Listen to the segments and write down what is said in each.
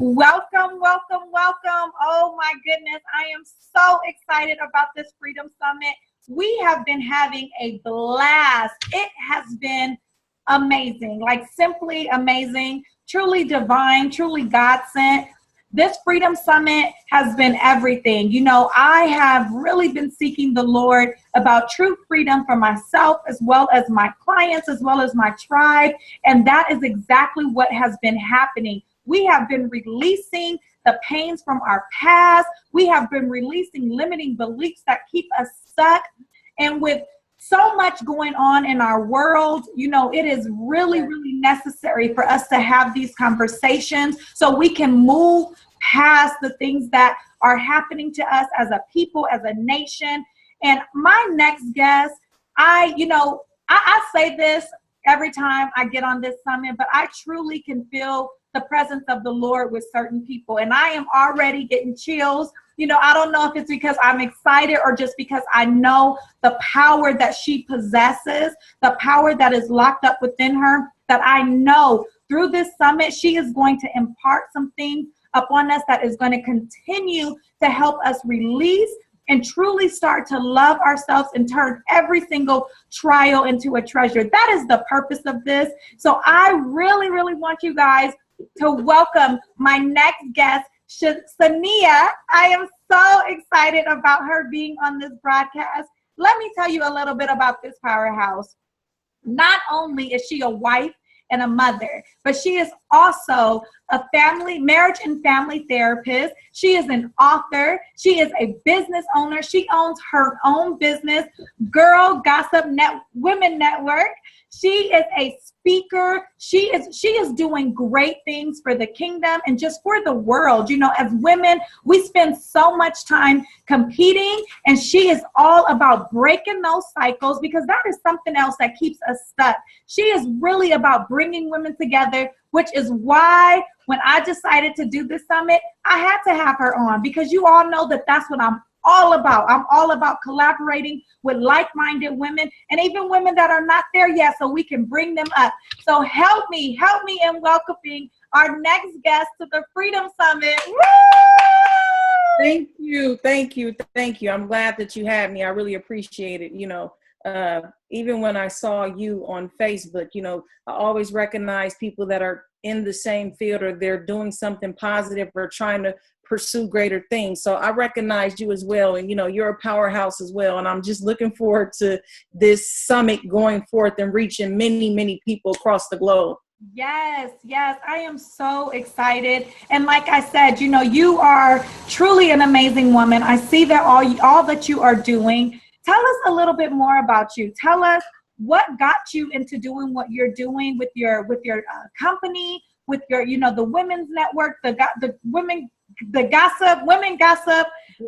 Welcome, welcome, welcome. Oh my goodness. I am so excited about this Freedom Summit. We have been having a blast. It has been amazing, like simply amazing, truly divine, truly God sent. This Freedom Summit has been everything. You know, I have really been seeking the Lord about true freedom for myself, as well as my clients, as well as my tribe. And that is exactly what has been happening. We have been releasing the pains from our past. We have been releasing limiting beliefs that keep us stuck. And with so much going on in our world, you know, it is really, really necessary for us to have these conversations so we can move past the things that are happening to us as a people, as a nation. And my next guest, I say this every time I get on this summit, but I truly can feel the presence of the Lord with certain people. And I am already getting chills. You know, I don't know if it's because I'm excited or just because I know the power that she possesses, the power that is locked up within her, that I know through this summit, she is going to impart some things upon us that is going to continue to help us release and truly start to love ourselves and turn every single trial into a treasure. That is the purpose of this. So I really, really want you guys to welcome my next guest, Saniyyah. I am so excited about her being on this broadcast. Let me tell you a little bit about this powerhouse. Not only is she a wife and a mother, but she is also a marriage and family therapist. She is an author. She is a business owner. She owns her own business, Girl Gossip Women Network. She is a speaker. She is doing great things for the kingdom and just for the world. You know, as women, we spend so much time competing, and she is all about breaking those cycles, because that is something else that keeps us stuck. She is really about bringing women together, which is why when I decided to do this summit, I had to have her on, because you all know that that's what I'm all about. I'm all about collaborating with like-minded women, and even women that are not there yet, so we can bring them up. So help me in welcoming our next guest to the Freedom Summit. Woo! Thank you. I'm glad that you had me. I really appreciate it. You know, even when I saw you on Facebook, you know, I always recognize people that are in the same field, or they're doing something positive or trying to pursue greater things. So I recognized you as well. And, you know, you're a powerhouse as well. And I'm just looking forward to this summit going forth and reaching many, many people across the globe. Yes, I am so excited. And like I said, you know, you are truly an amazing woman. I see that all that you are doing. Tell us a little bit more about you. Tell us what got you into doing what you're doing with your company, with your, you know, the women's network, the women gossip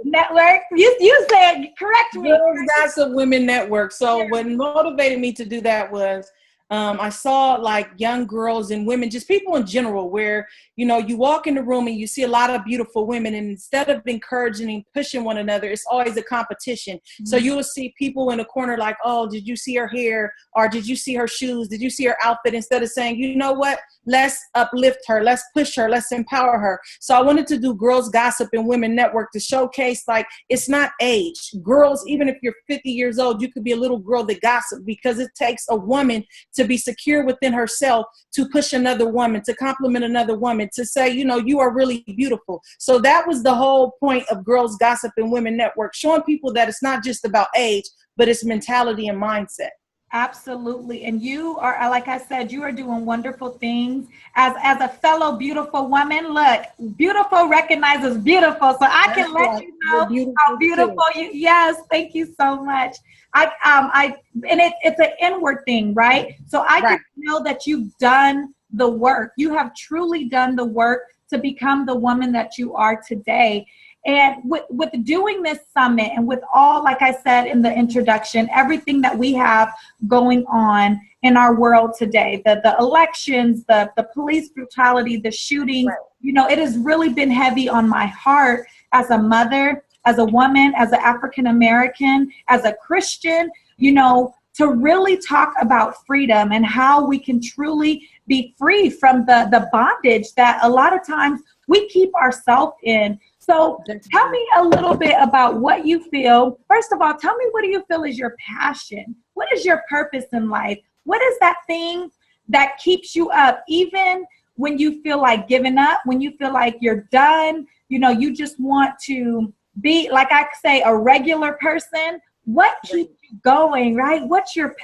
network. You said, correct me. Girls Gossip Women Network. So what motivated me to do that was I saw like young girls and women, just people in general, where, you know, you walk in the room and you see a lot of beautiful women, and instead of encouraging and pushing one another, it's always a competition. Mm-hmm. So you will see people in the corner like, oh, did you see her hair? Or did you see her shoes? Did you see her outfit? Instead of saying, you know what? Let's uplift her. Let's push her. Let's empower her. So I wanted to do Girls Gossip and Women Network to showcase, like, it's not age. Girls, even if you're 50 years old, you could be a little girl that gossip, because it takes a woman to be secure within herself, to push another woman, to compliment another woman, to say, you know, you are really beautiful. So that was the whole point of Girls Gossip and Women Network, showing people that it's not just about age, but it's mentality and mindset. Absolutely. And you are, like I said, you are doing wonderful things as a fellow beautiful woman. Look, beautiful recognizes beautiful. So I can let you know how beautiful you. Yes. Thank you so much. It's an inward thing, right? So I can know that you've done the work. You have truly done the work to become the woman that you are today. And with doing this summit, and with all, like I said in the introduction, everything that we have going on in our world today, the elections, the police brutality, the shootings, you know, it has really been heavy on my heart as a mother, as a woman, as an African American, as a Christian, you know, to really talk about freedom and how we can truly be free from the bondage that a lot of times we keep ourselves in. So tell me a little bit about what you feel. First of all, tell me, what do you feel is your passion? What is your purpose in life? What is that thing that keeps you up, even when you feel like giving up, when you feel like you're done, you know, you just want to be, like I say, a regular person? What keeps you going, right? What's your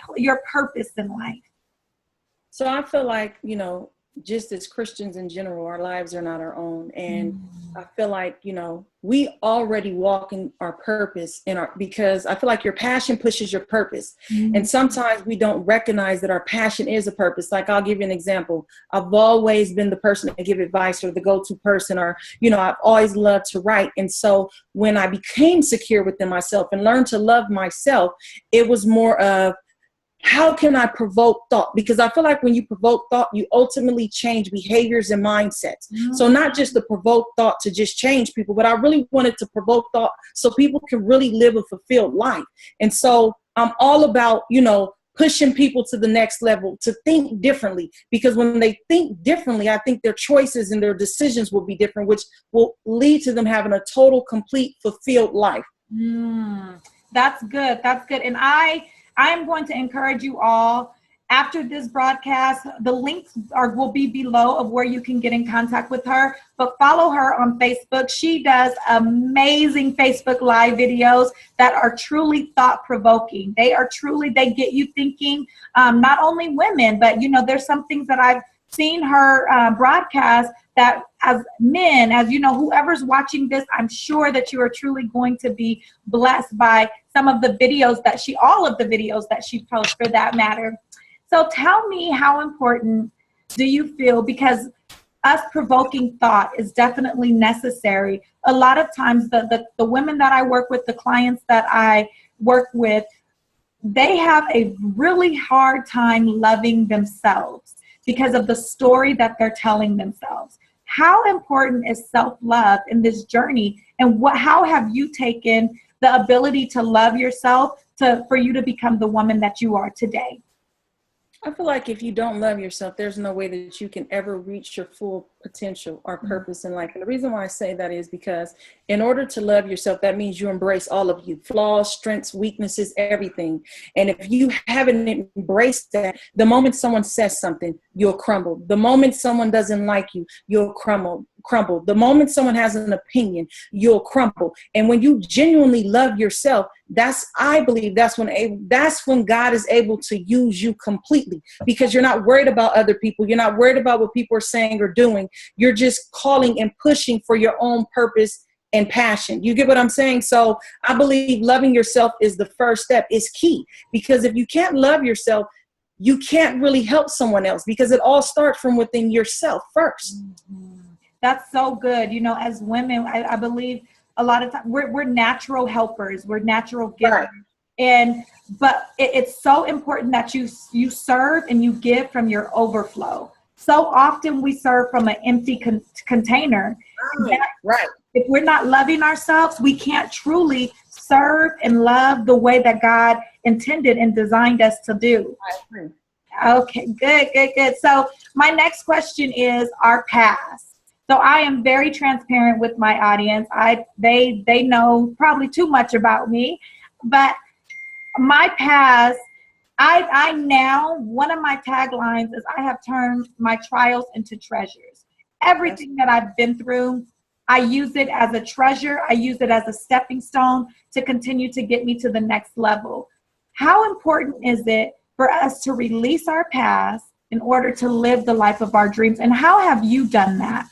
purpose in life? So I feel like, you know, just as Christians in general, our lives are not our own. And I feel like, you know, we already walk in our purpose because I feel like your passion pushes your purpose. And sometimes we don't recognize that our passion is a purpose. Like, I'll give you an example. I've always been the person to give advice, or the go-to person, or, you know, I've always loved to write. And so when I became secure within myself and learned to love myself, it was more of, how can I provoke thought? Because I feel like when you provoke thought, you ultimately change behaviors and mindsets. So not just to provoke thought to just change people, but I really wanted to provoke thought so people can really live a fulfilled life. And so I'm all about, you know, pushing people to the next level, to think differently, because when they think differently, I think their choices and their decisions will be different, which will lead to them having a total, complete, fulfilled life. That's good. That's good. And I'm going to encourage you all, after this broadcast, the links will be below of where you can get in contact with her, but follow her on Facebook. She does amazing Facebook Live videos that are truly thought-provoking. They get you thinking, not only women, but, you know, there's some things that I've seen her broadcast that, as men, as you know, whoever's watching this, I'm sure that you are truly going to be blessed by some of the videos all of the videos that she posts, for that matter. So tell me, how important do you feel, because us provoking thought is definitely necessary. A lot of times the women that I work with, the clients that I work with, they have a really hard time loving themselves because of the story that they're telling themselves. How important is self-love in this journey? And how have you taken the ability to love yourself for you to become the woman that you are today? I feel like if you don't love yourself, there's no way that you can ever reach your full potential or purpose in life. And the reason why I say that is because in order to love yourself, that means you embrace all of you, flaws, strengths, weaknesses, everything. And if you haven't embraced that, the moment someone says something, you'll crumble. The moment someone doesn't like you, you'll crumble. The moment someone has an opinion, you'll crumble. And when you genuinely love yourself, I believe that's when God is able to use you completely, because you're not worried about other people. You're not worried about what people are saying or doing. You're just calling and pushing for your own purpose and passion. You get what I'm saying? So I believe loving yourself is the first step, is key, because if you can't love yourself, you can't really help someone else, because it all starts from within yourself first. That's so good. You know, as women, I believe a lot of times we're natural helpers. We're natural givers. Right. But it's so important that you serve and you give from your overflow. So often we serve from an empty container. Right. If we're not loving ourselves, we can't truly serve and love the way that God intended and designed us to do. I agree. Okay, good. So my next question is our past. So I am very transparent with my audience. They know probably too much about me, but my past, I now, one of my taglines is, I have turned my trials into treasures. Everything that I've been through, I use it as a treasure. I use it as a stepping stone to continue to get me to the next level. How important is it for us to release our past in order to live the life of our dreams? And how have you done that?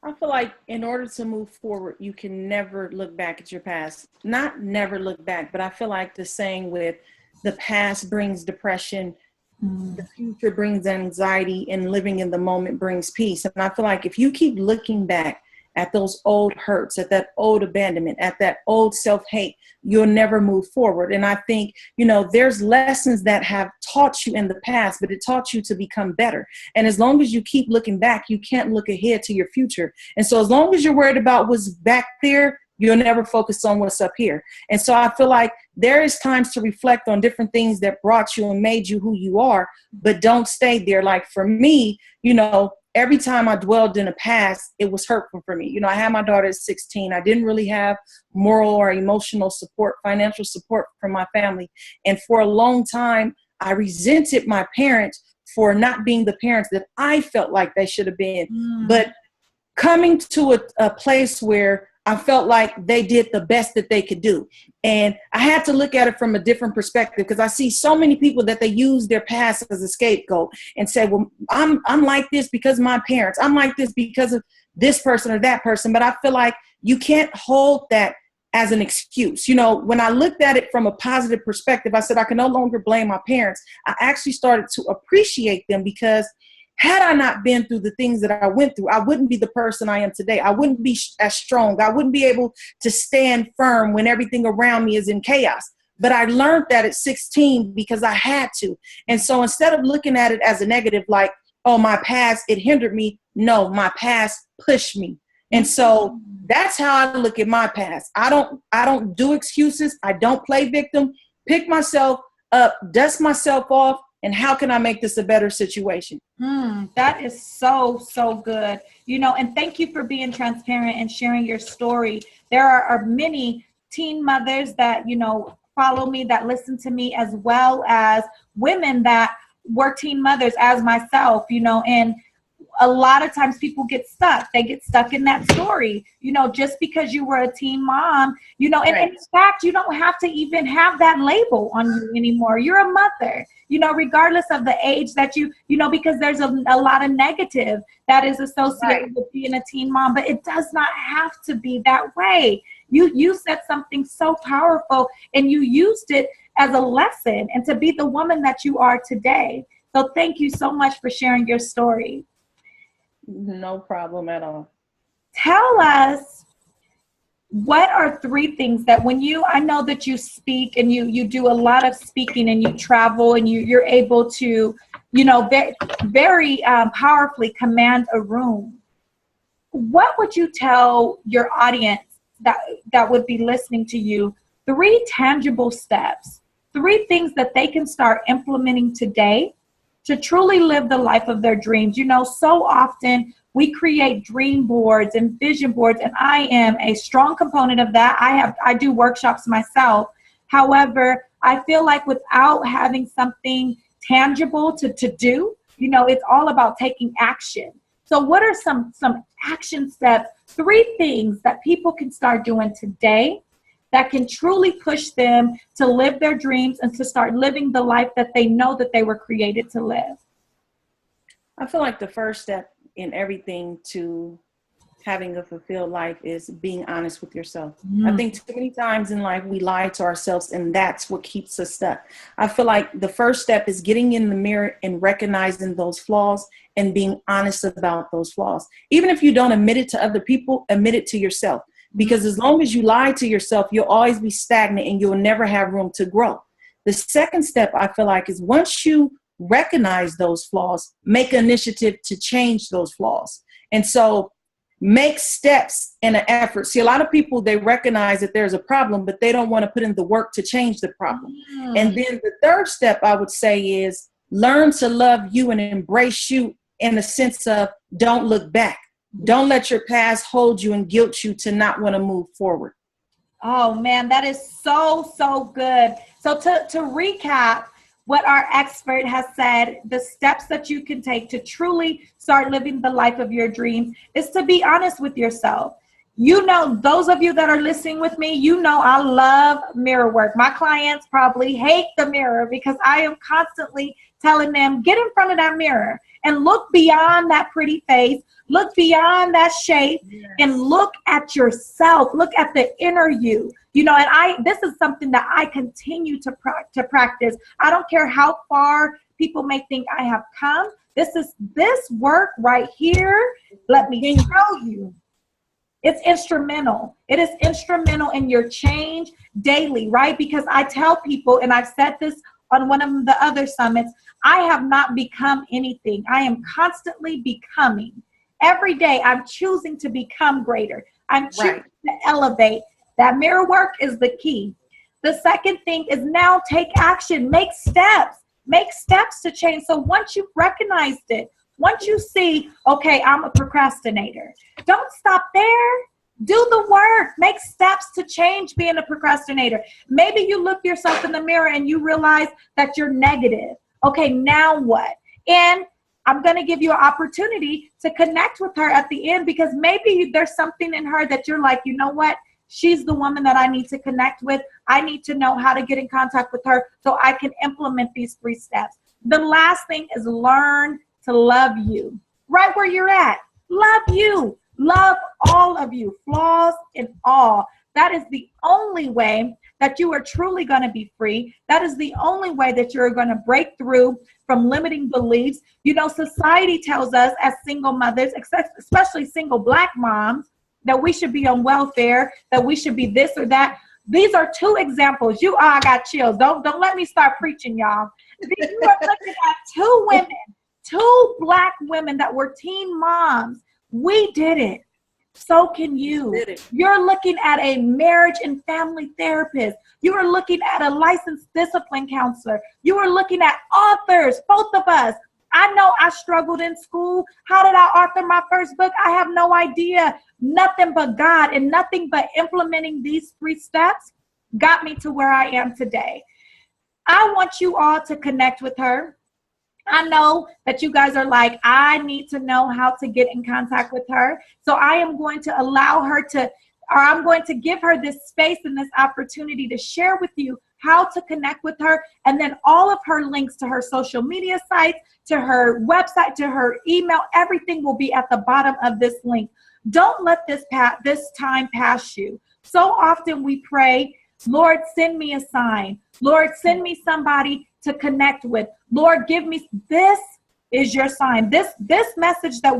I feel like in order to move forward, you can never look back at your past. Not never look back, but I feel like the saying with the past brings depression, the future brings anxiety, and living in the moment brings peace. And I feel like if you keep looking back at those old hurts, at that old abandonment, at that old self-hate, you'll never move forward. And I think, you know, there's lessons that have taught you in the past, but it taught you to become better. And as long as you keep looking back, you can't look ahead to your future. And so as long as you're worried about what's back there, you'll never focus on what's up here. And so I feel like there is times to reflect on different things that brought you and made you who you are, but don't stay there. Like for me, you know, every time I dwelled in the past, it was hurtful for me. You know, I had my daughter at 16. I didn't really have moral or emotional support, financial support from my family. And for a long time, I resented my parents for not being the parents that I felt like they should have been. But coming to a place where I felt like they did the best that they could do. And I had to look at it from a different perspective, because I see so many people that they use their past as a scapegoat and say, well, I'm like this because of my parents. I'm like this because of this person or that person. But I feel like you can't hold that as an excuse. You know, when I looked at it from a positive perspective, I said, I can no longer blame my parents. I actually started to appreciate them, because had I not been through the things that I went through, I wouldn't be the person I am today. I wouldn't be as strong. I wouldn't be able to stand firm when everything around me is in chaos. But I learned that at 16 because I had to. And so instead of looking at it as a negative, like, oh, my past, it hindered me. No, my past pushed me. And so that's how I look at my past. I don't do excuses. I don't play victim. Pick myself up, dust myself off, and how can I make this a better situation? That is so, so good. You know, and thank you for being transparent and sharing your story. There are many teen mothers that, you know, follow me, that listen to me, as well as women that were teen mothers as myself, you know, and a lot of times people get stuck. They get stuck in that story, you know, just because you were a teen mom, you know, and in fact, you don't have to even have that label on you anymore. You're a mother, you know, regardless of the age that you know, because there's a lot of negative that is associated with being a teen mom, but it does not have to be that way. You said something so powerful, and you used it as a lesson and to be the woman that you are today. So thank you so much for sharing your story. No problem at all. Tell us, what are 3 things that when I know that you speak and you do a lot of speaking and you travel and you're able to, you know, very powerfully command a room. What would you tell your audience that would be listening to you? 3 tangible steps, 3 things that they can start implementing today to truly live the life of their dreams. You know, so often we create dream boards and vision boards, and I am a strong component of that. I do workshops myself. However, I feel like without having something tangible to do, you know, it's all about taking action. So what are some action steps, 3 things that people can start doing today that can truly push them to live their dreams and to start living the life that they know that they were created to live? I feel like the first step in everything to having a fulfilled life is being honest with yourself. I think too many times in life we lie to ourselves, and that's what keeps us stuck. I feel like the first step is getting in the mirror and recognizing those flaws and being honest about those flaws. Even if you don't admit it to other people, admit it to yourself. Because as long as you lie to yourself, you'll always be stagnant and you'll never have room to grow. The second step, I feel like, is once you recognize those flaws, make an initiative to change those flaws. And so make steps and an effort. See, a lot of people, they recognize that there's a problem, but they don't want to put in the work to change the problem. And then the third step, I would say, is learn to love you and embrace you in the sense of don't look back. Don't let your past hold you and guilt you to not want to move forward. Oh, man, that is so, so good. So to recap what our expert has said, the steps that you can take to truly start living the life of your dreams is to be honest with yourself. You know, those of you that are listening with me, you know I love mirror work. My clients probably hate the mirror because I am constantly telling them, get in front of that mirror and look beyond that pretty face, look beyond that shape, and look at yourself, look at the inner you. You know, and this is something that I continue to practice. I don't care how far people may think I have come. This work right here, let me show you. It's instrumental. It is instrumental in your change daily, right? Because I tell people, and I've said this on one of the other summits, I have not become anything. I am constantly becoming. Every day I'm choosing to become greater. I'm choosing to elevate. That mirror work is the key. The second thing is now take action, make steps to change. So once you've recognized it, Once you see, okay, I'm a procrastinator, don't stop there. Do the work. Make steps to change being a procrastinator. Maybe you look yourself in the mirror and you realize that you're negative. Okay, now what? And I'm going to give you an opportunity to connect with her at the end, because maybe there's something in her that you're like, you know what? She's the woman that I need to connect with. I need to know how to get in contact with her so I can implement these 3 steps. The last thing is learn to love you. Right where you're at. Love you. Love all of you, flaws and all. That is the only way that you are truly going to be free. That is the only way that you're going to break through from limiting beliefs. You know, society tells us as single mothers, especially single Black moms, that we should be on welfare, that we should be this or that. These are 2 examples. I got chills. Don't let me start preaching, y'all. You are looking at 2 women, 2 Black women that were teen moms. We did it. So can you. You're looking at a marriage and family therapist. You are looking at a licensed discipline counselor. You are looking at authors, both of us. I know I struggled in school. How did I author my first book? I have no idea. Nothing but God, and nothing but implementing these 3 steps got me to where I am today. I want you all to connect with her. I know that you guys are like, I need to know how to get in contact with her. So I am going to allow her to, or I'm going to give her this space and this opportunity to share with you how to connect with her. And then all of her links to her social media sites, to her website, to her email, everything will be at the bottom of this link. Don't let this time pass you. So often we pray, Lord, send me a sign. Lord, send me somebody to connect with. Lord, give me, this is your sign. This message that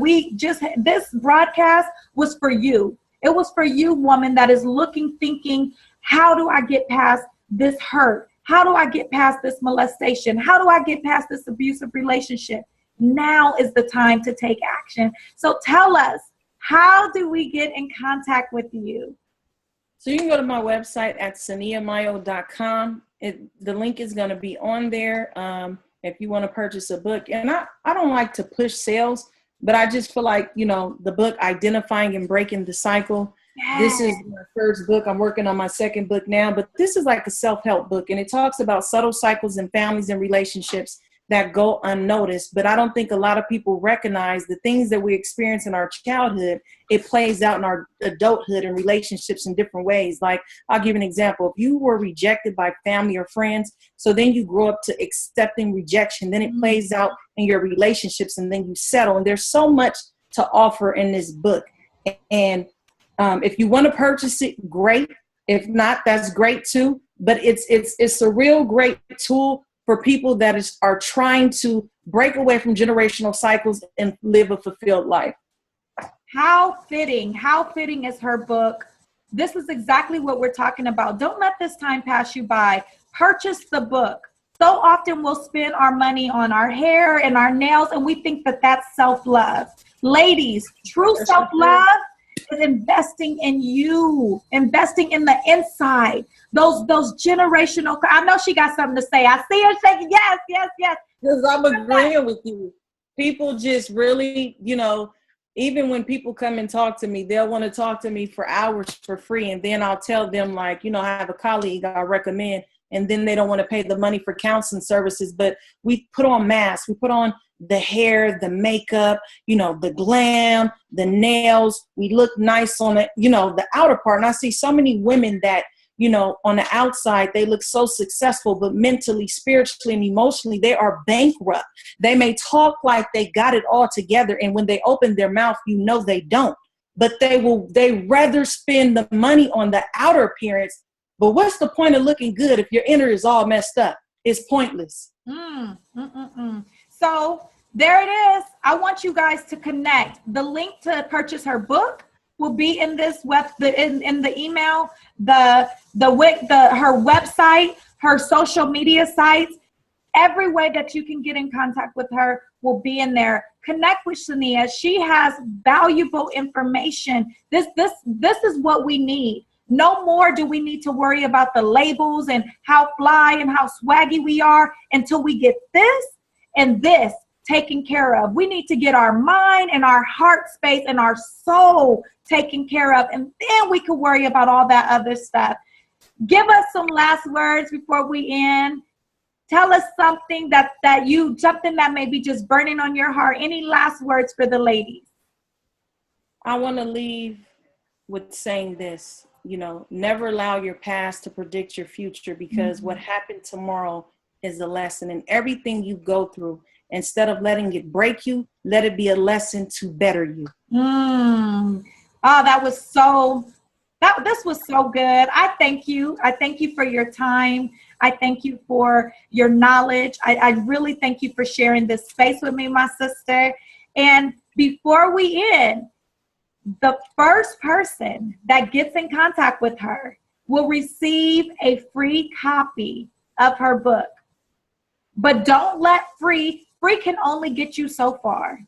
this broadcast was for you. It was for you, woman, that is looking, thinking, how do I get past this hurt? How do I get past this molestation? How do I get past this abusive relationship? Now is the time to take action. So tell us, how do we get in contact with you? So you can go to my website at saniyyahmayo.com. The link is going to be on there if you want to purchase a book. And I don't like to push sales, but I just feel like, you know, the book, Identifying and Breaking the Cycle. Yes. This is my first book. I'm working on my 2nd book now, but this is like a self-help book. And it talks about subtle cycles in families and relationships that go unnoticed. But I don't think a lot of people recognize the things that we experience in our childhood. It plays out in our adulthood and relationships in different ways. Like, I'll give an example. If you were rejected by family or friends, so then you grow up to accepting rejection, then it plays out in your relationships, and then you settle. And there's so much to offer in this book. And if you want to purchase it, great. If not, that's great too. But it's a real great tool for people that are trying to break away from generational cycles and live a fulfilled life. How fitting is her book. This is exactly what we're talking about. Don't let this time pass you by. Purchase the book. So often we'll spend our money on our hair and our nails, and we think that that's self-love. Ladies, true self-love is investing in you, investing in the inside. Those generational. I know she got something to say. I see her shaking. Yes. Because I'm agreeing with you. People just really, you know, even when people come and talk to me, they'll want to talk to me for hours for free. And then I'll tell them, like, you know, I have a colleague I recommend, and then they don't want to pay the money for counseling services. But we put on masks. We put on the hair, the makeup, you know, the glam, the nails. We look nice on it, you know, the outer part. And I see so many women that, you know, on the outside, they look so successful, but mentally, spiritually, and emotionally, they are bankrupt. They may talk like they got it all together, and when they open their mouth, you know they don't. But they rather spend the money on the outer appearance. But what's the point of looking good if your inner is all messed up? It's pointless. So there it is. I want you guys to connect. The link to purchase her book will be in this in the email, her website, her social media sites. Every way that you can get in contact with her will be in there. Connect with Saniyyah. She has valuable information. This is what we need. No more do we need to worry about the labels and how fly and how swaggy we are until we get this and this. taken care of. We need to get our mind and our heart space and our soul taken care of. And then we can worry about all that other stuff. Give us some last words before we end. Tell us something something that may be just burning on your heart. Any last words for the ladies? I want to leave with saying this, never allow your past to predict your future, because what happened tomorrow is a lesson, and everything you go through, instead of letting it break you, let it be a lesson to better you. Oh, this was so good. I thank you. I thank you for your time. I thank you for your knowledge. I really thank you for sharing this space with me, my sister. And before we end, the first person that gets in contact with her will receive a free copy of her book. But don't let free can only get you so far.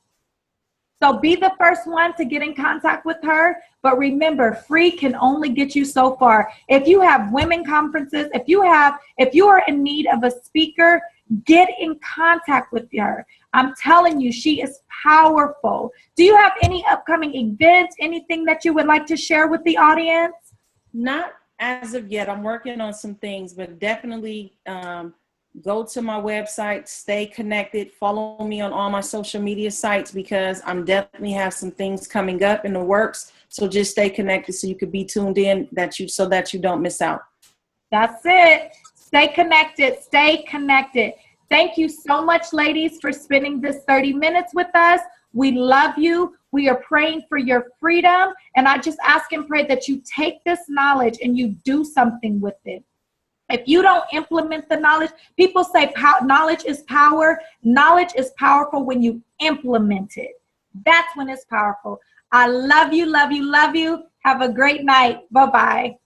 So be the first one to get in contact with her. But remember, free can only get you so far. If you have women conferences, if you are in need of a speaker, get in contact with her. I'm telling you, she is powerful. Do you have any upcoming events, anything that you would like to share with the audience? Not as of yet. I'm working on some things, but definitely go to my website, stay connected, follow me on all my social media sites, because I'm definitely have some things coming up in the works. So just stay connected so you could be tuned in so that you don't miss out. That's it. Stay connected. Stay connected. Thank you so much, ladies, for spending this 30 minutes with us. We love you. We are praying for your freedom. And I just ask and pray that you take this knowledge and you do something with it. If you don't implement the knowledge, people say knowledge is power. Knowledge is powerful when you implement it. That's when it's powerful. I love you, love you, love you. Have a great night. Bye-bye.